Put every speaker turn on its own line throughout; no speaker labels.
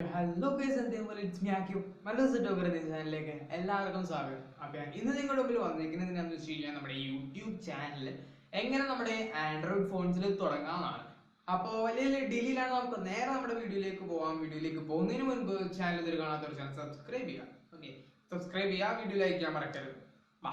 Hello guys, അതേപോലെ it's me ആക്യു Mallus talker എന്ന ചാനലിലേക്ക് എല്ലാവർക്കും സ്വാഗതം. അപ്പോൾ ഇന്ന് നിങ്ങളുടെ മുമ്പിൽ വന്നിരിക്കുന്നത് എന്താണെന്ന് വെച്ച് കഴിഞ്ഞാൽ നമ്മുടെ യൂട്യൂബ് ചാനൽ എങ്ങനെ നമ്മുടെ ആൻഡ്രോയിഡ് ഫോൺസിൽ തുടങ്ങാമെന്നാണ്. അപ്പോൾ വലിയ വലിയ ഡീലിലാണ്. നമുക്ക് നേരെ നമ്മുടെ വീഡിയോയിലേക്ക് പോകാം. വീഡിയോയിലേക്ക് പോകുന്നതിന് മുൻപ് ചാനൽ ഇതിൽ കാണാത്തൊരു ചാനൽ സബ്സ്ക്രൈബ് ചെയ്യുക. ഓക്കെ, സബ്സ്ക്രൈബ് ചെയ്യുക, വീഡിയോ ലൈക്ക് ചെയ്യാൻ മറക്കരുത്. വാ.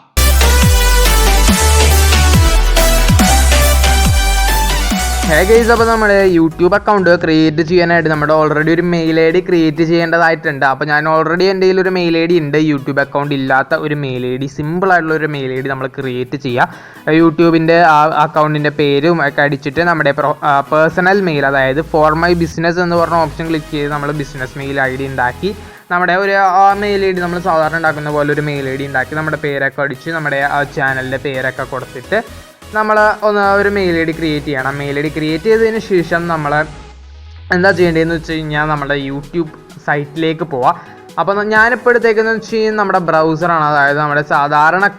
ഹേ ഗൈസ്, അപ്പോൾ നമ്മുടെ യൂട്യൂബ് അക്കൗണ്ട് ക്രിയേറ്റ് ചെയ്യാനായിട്ട് നമ്മുടെ ഓൾറെഡി ഒരു മെയിൽ ഐ ഡി ക്രിയേറ്റ് ചെയ്യേണ്ടതായിട്ടുണ്ട്. അപ്പോൾ ഞാൻ ഓൾറെഡി എൻ്റെ കയ്യിൽ ഒരു മെയിൽ ഐ ഡി ഉണ്ട്. യൂട്യൂബ് അക്കൗണ്ട് ഇല്ലാത്ത ഒരു മെയിൽ ഐ ഡി, സിമ്പിളായിട്ടുള്ള ഒരു മെയിൽ ഐ ഡി നമ്മൾ ക്രിയേറ്റ് ചെയ്യുക. യൂട്യൂബിൻ്റെ ആ അക്കൗണ്ടിൻ്റെ പേരും ഒക്കെ അടിച്ചിട്ട് നമ്മുടെ പേഴ്സണൽ മെയിൽ, അതായത് ഫോർ മൈ ബിസിനസ് എന്ന് പറഞ്ഞ ഓപ്ഷൻ ക്ലിക്ക് ചെയ്ത് നമ്മൾ ബിസിനസ് മെയിൽ ഐ ഡി ഉണ്ടാക്കി നമ്മുടെ ഒരു മെയിൽ ഐ ഡി നമ്മൾ സാധാരണ ഉണ്ടാക്കുന്ന പോലെ ഒരു മെയിൽ ഐ ഡി ഉണ്ടാക്കി നമ്മുടെ പേരൊക്കെ അടിച്ച് നമ്മുടെ ചാനലിൻ്റെ പേരൊക്കെ കൊടുത്തിട്ട് നമ്മൾ ഒരു മെയിൽ ഐ ഡി ക്രിയേറ്റ് ചെയ്യണം. മെയിൽ ഐ ഡി ക്രിയേറ്റ് ചെയ്തതിന് ശേഷം നമ്മൾ എന്താ ചെയ്യേണ്ടതെന്ന് വെച്ച് കഴിഞ്ഞാൽ നമ്മുടെ യൂട്യൂബ് സൈറ്റിലേക്ക് പോവാം. അപ്പോൾ ഞാനിപ്പോൾ എടുത്തേക്കെന്ന് വെച്ച് കഴിഞ്ഞാൽ നമ്മുടെ ബ്രൗസറാണ്, അതായത് നമ്മുടെ സാധാരണ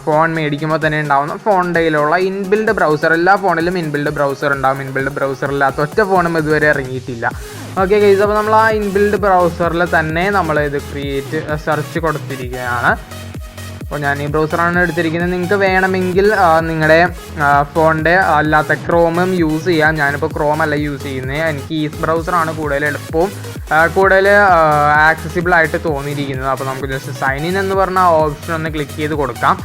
ഫോൺ മേടിക്കുമ്പോൾ തന്നെ ഉണ്ടാവുന്ന ഫോണിൻ്റെ കയ്യിലുള്ള ഇൻബിൽഡ് ബ്രൗസർ. എല്ലാ ഫോണിലും ഇൻബിൽഡ് ബ്രൗസർ ഉണ്ടാവും. ഇൻബിൽഡ് ബ്രൗസർ ഇല്ലാത്ത ഒറ്റ ഫോണും ഇതുവരെ ഇറങ്ങിയിട്ടില്ല. ഓക്കെ ഗൈസ്, അപ്പോൾ നമ്മൾ ആ ഇൻബിൽഡ് ബ്രൗസറിൽ തന്നെ നമ്മൾ ഇത് സെർച്ച് കൊടുത്തിരിക്കുകയാണ്. അപ്പോൾ ഞാൻ ഈ ബ്രൗസറാണ് എടുത്തിരിക്കുന്നത്. നിങ്ങൾക്ക് വേണമെങ്കിൽ നിങ്ങളുടെ ഫോണിൻ്റെ അല്ലാത്ത ക്രോമും യൂസ് ചെയ്യാം. ഞാനിപ്പോൾ ക്രോം അല്ല യൂസ് ചെയ്യുന്നത്. എനിക്ക് ഈ ബ്രൗസറാണ് കൂടുതൽ എളുപ്പവും കൂടുതൽ ആക്സസിബിൾ ആയിട്ട് തോന്നിയിരിക്കുന്നത്. അപ്പോൾ നമുക്ക് ജസ്റ്റ് സൈൻ ഇൻ എന്ന് പറഞ്ഞ ഓപ്ഷൻ ഒന്ന് ക്ലിക്ക് ചെയ്ത് കൊടുക്കാം.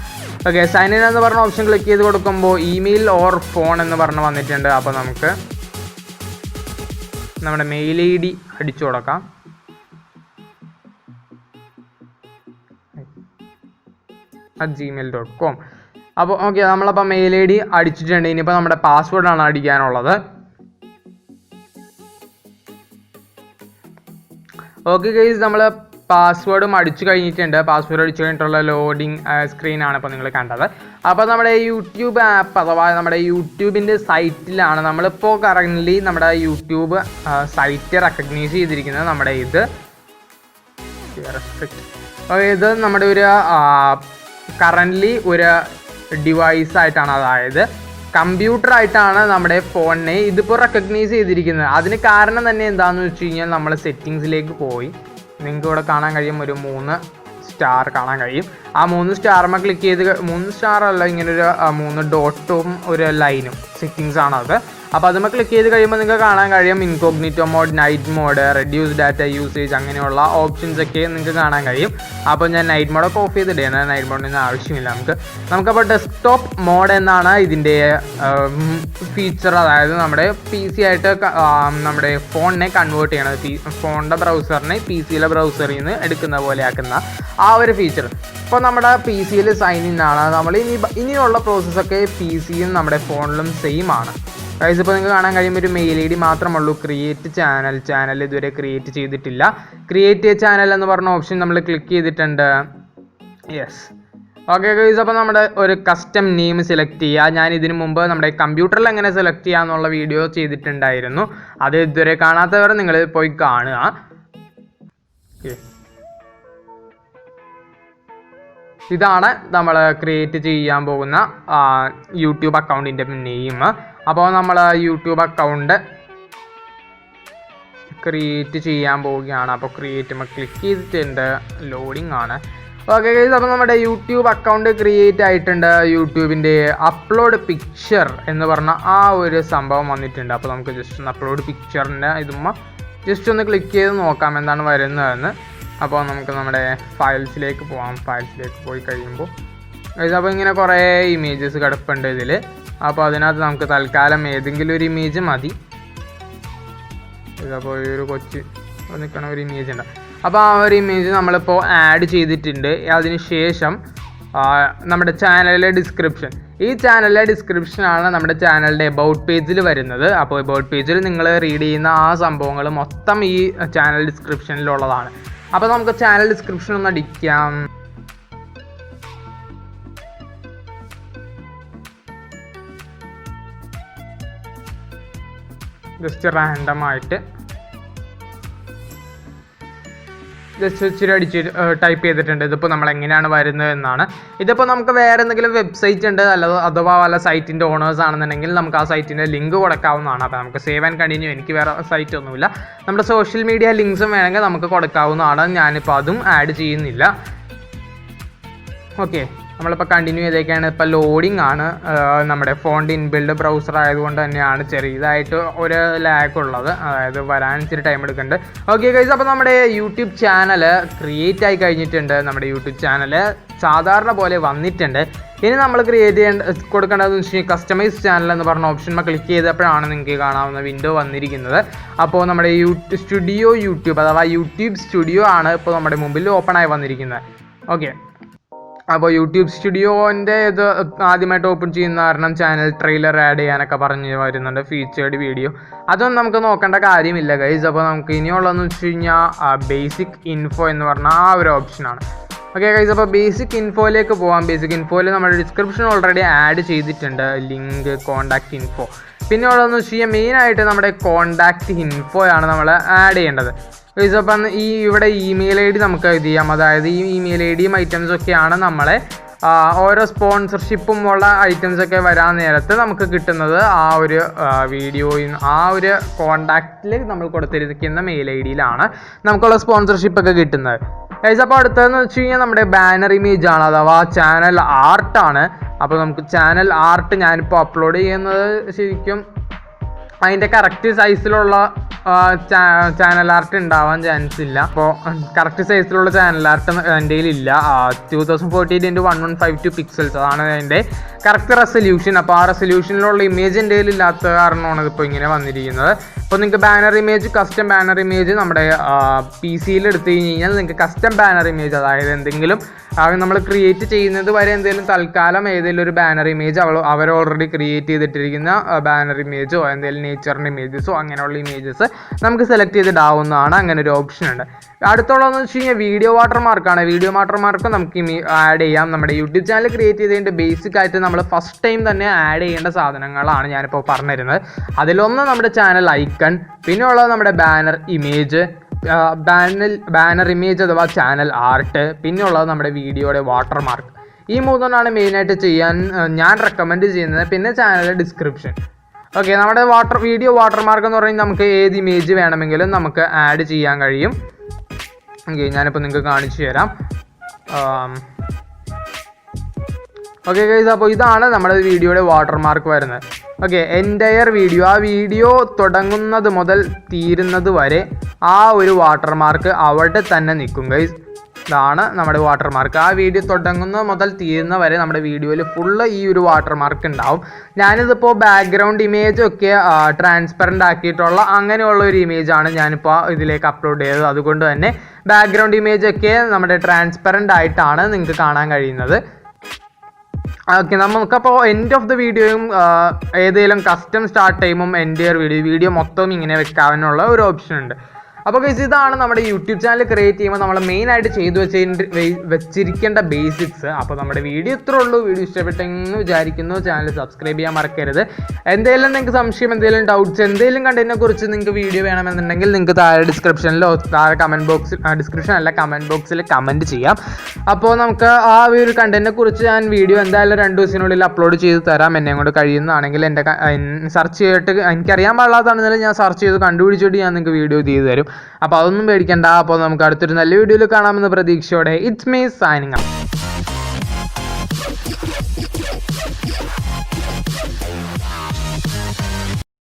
ഓക്കെ, സൈൻ ഇൻ എന്ന് പറഞ്ഞ ഓപ്ഷൻ ക്ലിക്ക് ചെയ്ത് കൊടുക്കുമ്പോൾ ഇമെയിൽ ഓർ ഫോൺ എന്ന് പറഞ്ഞ് വന്നിട്ടുണ്ട്. അപ്പോൾ നമുക്ക് നമ്മുടെ മെയിൽ ഐ ഡി അടിച്ചു കൊടുക്കാം. gmail.com. അപ്പോൾ ഓക്കെ, നമ്മളപ്പോൾ മെയിൽ ഐ ഡി അടിച്ചിട്ടുണ്ട്. ഇനിയിപ്പോൾ നമ്മുടെ പാസ്വേഡാണ് അടിക്കാനുള്ളത്. ഓക്കെ ഗൈസ്, നമ്മൾ പാസ്വേഡും അടിച്ചു കഴിഞ്ഞിട്ടുണ്ട്. പാസ്വേഡ് അടിച്ചു കഴിഞ്ഞിട്ടുള്ള ലോഡിങ് സ്ക്രീനാണ് ഇപ്പോൾ നിങ്ങൾ കണ്ടത്. അപ്പോൾ നമ്മുടെ യൂട്യൂബ് ആപ്പ് അഥവാ നമ്മുടെ യൂട്യൂബിൻ്റെ സൈറ്റിലാണ് നമ്മളിപ്പോൾ കറൻ്റ്ലി നമ്മുടെ യൂട്യൂബ് സൈറ്റ് റെക്കഗ്നൈസ് ചെയ്തിരിക്കുന്നത്. നമ്മുടെ ഇത് നമ്മുടെ ഒരു കറൻ്റ്ലി ഒരു ഡിവൈസായിട്ടാണ്, അതായത് കമ്പ്യൂട്ടറായിട്ടാണ് നമ്മുടെ ഫോണിനെ ഇതിപ്പോൾ റെക്കഗ്നൈസ് ചെയ്തിരിക്കുന്നത്. അതിന് കാരണം തന്നെ എന്താണെന്ന് വെച്ച് കഴിഞ്ഞാൽ നമ്മൾ സെറ്റിങ്സിലേക്ക് പോയി നിങ്ങൾക്ക് ഇവിടെ കാണാൻ കഴിയും, ഒരു 3 സ്റ്റാർ കാണാൻ കഴിയും. ആ 3 സ്റ്റാറുമ്മ ക്ലിക്ക് ചെയ്ത് 3 സ്റ്റാർ അല്ല, ഇങ്ങനൊരു 3 ഡോട്ടും ഒരു ലൈനും സെറ്റിങ്സ് ആണത്. അപ്പോൾ അതുമ്മ ക്ലിക്ക് ചെയ്ത് കഴിയുമ്പോൾ നിങ്ങൾക്ക് കാണാൻ കഴിയും incognito mode, night mode, reduce data usage, അങ്ങനെയുള്ള ഓപ്ഷൻസ് ഒക്കെ നിങ്ങൾക്ക് കാണാൻ കഴിയും. അപ്പോൾ ഞാൻ നൈറ്റ് മോഡൊക്കെ ഓഫ് ചെയ്തിട്ടേ, നൈറ്റ് മോഡിന് ആവശ്യമില്ല നമുക്കപ്പോൾ ഡെസ്ക്ടോപ്പ് മോഡ് എന്നാണ് ഇതിൻ്റെ ഫീച്ചർ. അതായത് നമ്മുടെ പി സി ആയിട്ട് നമ്മുടെ ഫോണിനെ കൺവേർട്ട് ചെയ്യണത്, ഫോണിൻ്റെ ബ്രൗസറിനെ പി സിയിലെ ബ്രൗസറിൽ നിന്ന് എടുക്കുന്ന പോലെ ആക്കുന്ന ആ ഒരു ഫീച്ചർ. ഇപ്പോൾ നമ്മുടെ പി സിയിൽ സൈൻ ഇൻ ആണ്. നമ്മൾ ഇനിയുള്ള പ്രോസസ്സൊക്കെ പി സിയും നമ്മുടെ ഫോണിലും സെയിം ആണ്. ഗൈസ്, ഇപ്പോൾ നിങ്ങൾക്ക് കാണാൻ കഴിയുമ്പോൾ ഒരു മെയിൽ ഐ ഡി മാത്രമുള്ളൂ. ക്രിയേറ്റ് ചാനൽ ഇതുവരെ ക്രിയേറ്റ് ചെയ്തിട്ടില്ല. ക്രിയേറ്റ് ചാനൽ എന്ന് പറഞ്ഞ ഓപ്ഷൻ നമ്മൾ ക്ലിക്ക് ചെയ്തിട്ടുണ്ട്. യെസ്, ഓക്കെ ഗൈസ്, അപ്പോൾ നമ്മുടെ ഒരു കസ്റ്റം നെയിം സെലക്ട് ചെയ്യുക. ഞാൻ ഇതിനു മുമ്പ് നമ്മുടെ കമ്പ്യൂട്ടറിൽ എങ്ങനെ സെലക്ട് ചെയ്യുക എന്നുള്ള വീഡിയോ ചെയ്തിട്ടുണ്ടായിരുന്നു. അത് ഇതുവരെ കാണാത്തവർ നിങ്ങൾ പോയി കാണുക. ഇതാണ് നമ്മൾ ക്രിയേറ്റ് ചെയ്യാൻ പോകുന്ന യൂട്യൂബ് അക്കൗണ്ടിൻ്റെ നെയിം. അപ്പോൾ നമ്മൾ യൂട്യൂബ് അക്കൗണ്ട് ക്രിയേറ്റ് ചെയ്യാൻ പോവുകയാണ്. അപ്പോൾ ക്രിയേറ്റ് ക്ലിക്ക് ചെയ്തിട്ടുണ്ട്, ലോഡിംഗ് ആണ്. ഓക്കെ ഗൈസ്, അപ്പോൾ നമ്മുടെ യൂട്യൂബ് അക്കൗണ്ട് ക്രിയേറ്റ് ആയിട്ടുണ്ട്. യൂട്യൂബിൻ്റെ അപ്ലോഡ് പിക്ചർ എന്ന് പറഞ്ഞ ആ ഒരു സംഭവം വന്നിട്ടുണ്ട്. അപ്പോൾ നമുക്ക് ജസ്റ്റ് ഒന്ന് അപ്ലോഡ് പിക്ചറിൻ്റെ ഇതുമ്മ ജസ്റ്റ് ഒന്ന് ക്ലിക്ക് ചെയ്ത് നോക്കാം എന്താണ് വരുന്നതെന്ന്. അപ്പോൾ നമുക്ക് നമ്മുടെ ഫയൽസിലേക്ക് പോകാം. ഫയൽസിലേക്ക് പോയി കഴിയുമ്പോൾ അപ്പോൾ ഇങ്ങനെ കുറേ ഇമേജസ് കിടപ്പുണ്ട് ഇതിൽ. അപ്പോൾ അതിനകത്ത് നമുക്ക് തൽക്കാലം ഏതെങ്കിലും ഒരു ഇമേജ് മതി. ഇതപ്പോൾ ഒരു കൊച്ച് നിൽക്കണ ഒരു ഇമേജ് ഉണ്ട്. അപ്പോൾ ആ ഒരു ഇമേജ് നമ്മളിപ്പോൾ ആഡ് ചെയ്തിട്ടുണ്ട്. അതിന് ശേഷം നമ്മുടെ ചാനലിലെ ഡിസ്ക്രിപ്ഷൻ, ഈ ചാനലിലെ ഡിസ്ക്രിപ്ഷനാണ് നമ്മുടെ ചാനലിൻ്റെ എബൌട്ട് പേജിൽ വരുന്നത്. അപ്പോൾ എബൌട്ട് പേജിൽ നിങ്ങൾ റീഡ് ചെയ്യുന്ന ആ സംഭവങ്ങൾ മൊത്തം ഈ ചാനൽ ഡിസ്ക്രിപ്ഷനിലുള്ളതാണ്. അപ്പോൾ നമുക്ക് ചാനൽ ഡിസ്ക്രിപ്ഷൻ ഒന്ന് അടിക്കാം. ജസ്റ്റ് റാൻഡമായിട്ട് ജസ്റ്റ് ഇച്ചിരി അടിച്ച് ടൈപ്പ് ചെയ്തിട്ടുണ്ട്. ഇതിപ്പോൾ നമ്മൾ എങ്ങനെയാണ് വരുന്നത് എന്നാണ്. ഇതിപ്പോൾ നമുക്ക് വേറെ എന്തെങ്കിലും വെബ്സൈറ്റ് ഉണ്ട് അഥവാ വല്ല സൈറ്റിൻ്റെ ഓണേഴ്സ് ആണെന്നുണ്ടെങ്കിൽ നമുക്ക് ആ സൈറ്റിൻ്റെ ലിങ്ക് കൊടുക്കാവുന്നതാണ്. അപ്പോൾ നമുക്ക് സേവ് ആൻഡ് കണ്ടിന്യൂ. എനിക്ക് വേറെ സൈറ്റ് ഒന്നുമില്ല. നമ്മുടെ സോഷ്യൽ മീഡിയ ലിങ്ക്സും വേണമെങ്കിൽ നമുക്ക് കൊടുക്കാവുന്നതാണ്. ഞാനിപ്പോൾ അതും ആഡ് ചെയ്യുന്നില്ല. ഓക്കെ, നമ്മളിപ്പോൾ കണ്ടിന്യൂ ചെയ്തേക്കാണ്. ഇപ്പോൾ ലോഡിങ് ആണ്. നമ്മുടെ ഫോണിൻ്റെ ഇൻബിൽഡ് ബ്രൗസർ ആയതുകൊണ്ട് തന്നെയാണ് ചെറിയതായിട്ട് ഒരു ലാഗ് ഉള്ളത്. അതായത് വരാൻ ഇച്ചിരി ടൈം എടുക്കുന്നുണ്ട്. ഓക്കെ ഗൈസ്, അപ്പോൾ നമ്മുടെ യൂട്യൂബ് ചാനൽ ക്രിയേറ്റ് ആയി കഴിഞ്ഞിട്ടുണ്ട്. നമ്മുടെ യൂട്യൂബ് ചാനൽ സാധാരണ പോലെ വന്നിട്ടുണ്ട്. ഇനി നമ്മൾ കൊടുക്കേണ്ടതെന്ന് വെച്ച് കഴിഞ്ഞാൽ കസ്റ്റമൈസ് ചാനൽ എന്ന് പറഞ്ഞ ഓപ്ഷൻ ക്ലിക്ക് ചെയ്തപ്പോഴാണ് നിങ്ങൾക്ക് കാണാവുന്ന വിൻഡോ വന്നിരിക്കുന്നത്. അപ്പോൾ നമ്മുടെ യൂട്യൂബ് അഥവാ യൂട്യൂബ് സ്റ്റുഡിയോ ആണ് ഇപ്പോൾ നമ്മുടെ മുമ്പിൽ ഓപ്പൺ ആയി വന്നിരിക്കുന്നത്. ഓക്കെ, അപ്പോൾ യൂട്യൂബ് സ്റ്റുഡിയോൻ്റെ ഇത് ആദ്യമായിട്ട് ഓപ്പൺ ചെയ്യുന്ന കാരണം ചാനൽ ട്രെയിലർ ആഡ് ചെയ്യാനൊക്കെ പറഞ്ഞ് വരുന്നുണ്ട്, ഫീച്ചേർഡ് വീഡിയോ. അതൊന്നും നമുക്ക് നോക്കേണ്ട കാര്യമില്ല ഗൈസ്. അപ്പോൾ നമുക്ക് ഇനിയുള്ളതെന്ന് വെച്ച് കഴിഞ്ഞാൽ ബേസിക് ഇൻഫോ എന്ന് പറഞ്ഞ ആ ഒരു ഓപ്ഷനാണ്. ഓക്കെ ഗൈസ്, അപ്പോൾ ബേസിക് ഇൻഫോയിലേക്ക് പോകാം. ബേസിക് ഇൻഫോയിൽ നമ്മുടെ ഡിസ്ക്രിപ്ഷൻ ഓൾറെഡി ആഡ് ചെയ്തിട്ടുണ്ട്, ലിങ്ക്, കോൺടാക്റ്റ് ഇൻഫോ. പിന്നെ ഉള്ളതെന്ന് വെച്ച് കഴിഞ്ഞാൽ മെയിനായിട്ട് നമ്മുടെ കോൺടാക്റ്റ് ഇൻഫോയാണ് നമ്മൾ ആഡ് ചെയ്യേണ്ടത് ഗൈസ്. അപ്പം ഇവിടെ ഇമെയിൽ ഐ ഡി നമുക്ക് ഇത് ചെയ്യാം. അതായത് ഈ ഇമെയിൽ ഐ ഡിയും ഐറ്റംസൊക്കെയാണ് നമ്മളെ ഓരോ സ്പോൺസർഷിപ്പും ഉള്ള ഐറ്റംസൊക്കെ വരാൻ നേരത്ത് നമുക്ക് കിട്ടുന്നത് ആ ഒരു വീഡിയോയിൽ ആ ഒരു കോൺടാക്റ്റിൽ നമ്മൾ കൊടുത്തിരിക്കുന്ന മെയിൽ ഐ ഡിയിലാണ് നമുക്കുള്ള സ്പോൺസർഷിപ്പൊക്കെ കിട്ടുന്നത് ഗൈസ്. അപ്പോൾ അടുത്തതെന്ന് വെച്ച് കഴിഞ്ഞാൽ നമ്മുടെ ബാനർ ഇമേജ് ആണ്, അഥവാ ചാനൽ ആർട്ടാണ്. അപ്പോൾ നമുക്ക് ചാനൽ ആർട്ട് ഞാനിപ്പോൾ അപ്ലോഡ് ചെയ്യുന്നത് ശരിക്കും അതിൻ്റെ കറക്റ്റ് സൈസിലുള്ള ചാനൽ ആർട്ട് ഉണ്ടാവാൻ ചാൻസ് ഇല്ല. അപ്പോൾ കറക്റ്റ് സൈസിലുള്ള ചാനൽ ആർട്ട് എൻ്റെ കയ്യിലില്ല. 2048x1152 പിക്സൽസ് അതാണ് അതിൻ്റെ കറക്റ്റ് റെസൊല്യൂഷൻ. അപ്പോൾ ആ റെസൊല്യൂഷനിലുള്ള ഇമേജ് എൻ്റെ കയ്യിലില്ലാത്ത കാരണമാണ് ഇതിപ്പോൾ ഇങ്ങനെ വന്നിരിക്കുന്നത്. അപ്പോൾ നിങ്ങൾക്ക് banner image, custom banner image നമ്മുടെ PC-യിൽ എടുത്തു കഴിഞ്ഞാൽ നിങ്ങൾക്ക് കസ്റ്റം ബാനർ ഇമേജ്, അതായത് എന്തെങ്കിലും നമ്മൾ ക്രിയേറ്റ് ചെയ്യുന്നത് വരെ എന്തെങ്കിലും തൽക്കാലം ഏതെങ്കിലും ഒരു ബാനർ ഇമേജ് അവർ ഓൾറെഡി ക്രിയേറ്റ് ചെയ്തിട്ടിരിക്കുന്ന ബാനർ ഇമേജോ എന്തെങ്കിലും നേച്ചറിൻ്റെ ഇമേജസോ അങ്ങനെയുള്ള ഇമേജസ് നമുക്ക് സെലക്ട് ചെയ്തിടാവുന്നതാണ്. അങ്ങനെ ഒരു ഓപ്ഷൻ ഉണ്ട്. അടുത്തുള്ളതെന്ന് വെച്ച് കഴിഞ്ഞാൽ വീഡിയോ വാട്ടർമാർക്കാണ്. വീഡിയോ വാട്ടർമാർക്ക് നമുക്ക് ആഡ് ചെയ്യാം. നമ്മുടെ യൂട്യൂബ് ചാനൽ ക്രിയേറ്റ് ചെയ്തതിൻ്റെ ബേസിക് ആയിട്ട് നമ്മൾ ഫസ്റ്റ് ടൈം തന്നെ ആഡ് ചെയ്യേണ്ട സാധനങ്ങളാണ് ഞാനിപ്പോൾ പറഞ്ഞിരുന്നത്. അതിലൊന്ന് നമ്മുടെ ചാനൽ ഐക്കൺ, പിന്നെ ഉള്ളത് നമ്മുടെ ബാനർ ഇമേജ് അഥവാ ചാനൽ ആർട്ട്, പിന്നെ ഉള്ളത് നമ്മുടെ വീഡിയോയുടെ വാട്ടർമാർക്ക്. ഈ മൂന്നെണ്ണമാണ് മെയിനായിട്ട് ചെയ്യാൻ ഞാൻ റെക്കമെൻഡ് ചെയ്യുന്നത്. പിന്നെ ചാനലിൻ്റെ ഡിസ്ക്രിപ്ഷൻ. ഓക്കെ, നമ്മുടെ വീഡിയോ വാട്ടർമാർക്ക് എന്ന് പറഞ്ഞാൽ നമുക്ക് ഏത് ഇമേജ് വേണമെങ്കിലും നമുക്ക് ആഡ് ചെയ്യാൻ കഴിയും. ഓക്കെ, ഞാനിപ്പോൾ നിങ്ങൾക്ക് കാണിച്ചു തരാം. ഓക്കെ ഗൈസ്, അപ്പോൾ ഇതാണ് നമ്മുടെ വീഡിയോയുടെ വാട്ടർമാർക്ക് വരുന്നത്. ഓക്കെ, എൻറ്റയർ വീഡിയോ, ആ വീഡിയോ തുടങ്ങുന്നത് മുതൽ തീരുന്നത് വരെ ആ ഒരു വാട്ടർമാർക്ക് അവിടെ തന്നെ നിൽക്കും ഗൈസ്. ഇതാണ് നമ്മുടെ വാട്ടർമാർക്ക്. ആ വീഡിയോ തുടങ്ങുന്നത് മുതൽ തീരുന്ന വരെ നമ്മുടെ വീഡിയോയിൽ ഫുള്ള് ഈ ഒരു വാട്ടർമാർക്ക് ഉണ്ടാവും. ഞാനിതിപ്പോൾ ബാക്ക്ഗ്രൗണ്ട് ഇമേജൊക്കെ ട്രാൻസ്പെറൻ്റ് ആക്കിയിട്ടുള്ള അങ്ങനെയുള്ള ഒരു ഇമേജാണ് ഞാനിപ്പോൾ ഇതിലേക്ക് അപ്ലോഡ് ചെയ്തത്. അതുകൊണ്ട് തന്നെ ബാക്ക്ഗ്രൗണ്ട് ഇമേജൊക്കെ നമ്മുടെ ട്രാൻസ്പെറൻ്റ് ആയിട്ടാണ് നിങ്ങൾക്ക് കാണാൻ കഴിയുന്നത്. ഓക്കെ, നമുക്കപ്പോൾ എൻഡ് ഓഫ് ദ വീഡിയോയും ഏതെങ്കിലും കസ്റ്റം സ്റ്റാർട്ട് ടൈമും എൻറ്റയർ വീഡിയോ മൊത്തം ഇങ്ങനെ വെക്കാനുള്ള ഒരു ഓപ്ഷൻ ഉണ്ട്. അപ്പോൾ ഗൈസ്, ഇതാണ് നമ്മുടെ യൂട്യൂബ് ചാനൽ ക്രിയേറ്റ് ചെയ്യുമ്പോൾ നമ്മൾ മെയിനായിട്ട് ചെയ്തു വെച്ചിരിക്കേണ്ട ബേസിക്സ്. അപ്പോൾ നമ്മുടെ വീഡിയോ ഇത്രേ ഉള്ളൂ. വീഡിയോ ഇഷ്ടപ്പെട്ടെന്ന് വിചാരിക്കുന്നു. ചാനൽ സബ്സ്ക്രൈബ് ചെയ്യാൻ മറക്കരുത്. എന്തെങ്കിലും നിങ്ങൾക്ക് സംശയം, എന്തെങ്കിലും ഡൗട്ട്സ്, എന്തെങ്കിലും കണ്ടതിനെ കുറിച്ച് നിങ്ങൾക്ക് വീഡിയോ വേണമെന്നുണ്ടെങ്കിൽ നിങ്ങൾക്ക് താഴെ ഡിസ്ക്രിപ്ഷനിലോ താഴെ കമൻറ്റ് ബോക്സിൽ കമൻറ്റ് ചെയ്യാം. അപ്പോൾ നമുക്ക് ആ ഒരു കണ്ടന്റിനെ കുറിച്ച് ഞാൻ വീഡിയോ എന്തായാലും 2 ദിവസത്തിനുള്ളിൽ അപ്ലോഡ് ചെയ്ത് തരാം. എന്നെ കൊണ്ട് കഴിയുന്നതാണെങ്കിൽ എൻ്റെ സെർച്ച് ചെയ്തിട്ട് എനിക്കറിയാൻ പാടില്ലാത്തതാണെങ്കിലും ഞാൻ സെർച്ച് ചെയ്ത് കണ്ടുപിടിച്ചിട്ട് ഞാൻ നിങ്ങൾക്ക് വീഡിയോ ചെയ്ത് തരും. അപ്പോൾ അതൊന്നും പേടിക്കണ്ട. അപ്പോൾ നമുക്ക് അടുത്തൊരു നല്ല വീഡിയോയിൽ കാണാമെന്ന പ്രതീക്ഷയോടെ ഇറ്റ്സ് മീ സൈനിങ് ഔട്ട്.